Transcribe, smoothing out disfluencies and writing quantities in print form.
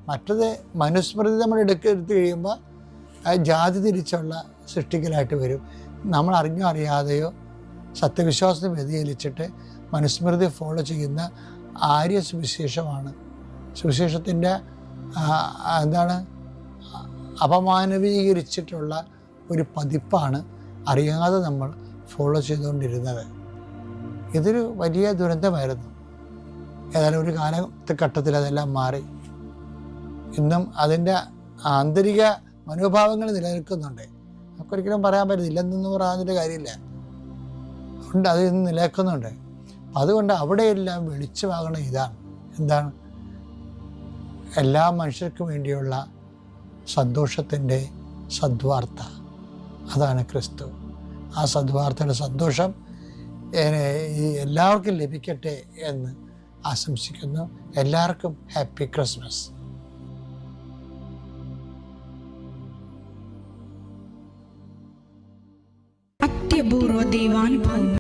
മറ്റത് മനുസ്മൃതി നമ്മൾ എടുത്ത് കഴിയുമ്പോൾ ജാതി തിരിച്ചുള്ള സൃഷ്ടിക്കലായിട്ട് വരും. നമ്മൾ അറിഞ്ഞോ അറിയാതെയോ സത്യവിശ്വാസത്തിന് വ്യതിചലിച്ചിട്ട് മനുസ്മൃതി ഫോളോ ചെയ്യുന്ന ആര്യ സുവിശേഷമാണ്. സുവിശേഷത്തിൻ്റെ അപമാനവീകരിച്ചിട്ടുള്ള ഒരു പതിപ്പാണ് അറിയാതെ നമ്മൾ ഫോളോ ചെയ്തുകൊണ്ടിരുന്നത്. ഇതൊരു വലിയ ദുരന്തമായിരുന്നു. ഏതായാലും ഒരു കാലഘട്ടത്തിൽ അതെല്ലാം മാറി. ഇന്നും അതിൻ്റെ ആന്തരിക മനോഭാവങ്ങൾ നിലനിൽക്കുന്നുണ്ട്. നമുക്കൊരിക്കലും പറയാൻ പറ്റില്ല, ഇല്ലെന്നൊന്നും പറയാതിൻ്റെ കാര്യമില്ല. അതുകൊണ്ട് അത് ഇന്ന് നിലനിൽക്കുന്നുണ്ട്. അതുകൊണ്ട് അവിടെയെല്ലാം വെളിച്ചമാകണ ഇതാണ്. എന്താണ്? എല്ലാ മനുഷ്യർക്കും വേണ്ടിയുള്ള സന്തോഷത്തിൻ്റെ സദ്വാർത്ത. അതാണ് ക്രിസ്തു. ആ സദ്വാർത്തയുടെ സന്തോഷം എല്ലാവർക്കും ലഭിക്കട്ടെ എന്ന് ആശംസിക്കുന്നു. എല്ലാവർക്കും ഹാപ്പി ക്രിസ്മസ്. അത്യപൂർവ ദൈവാനുഭവം.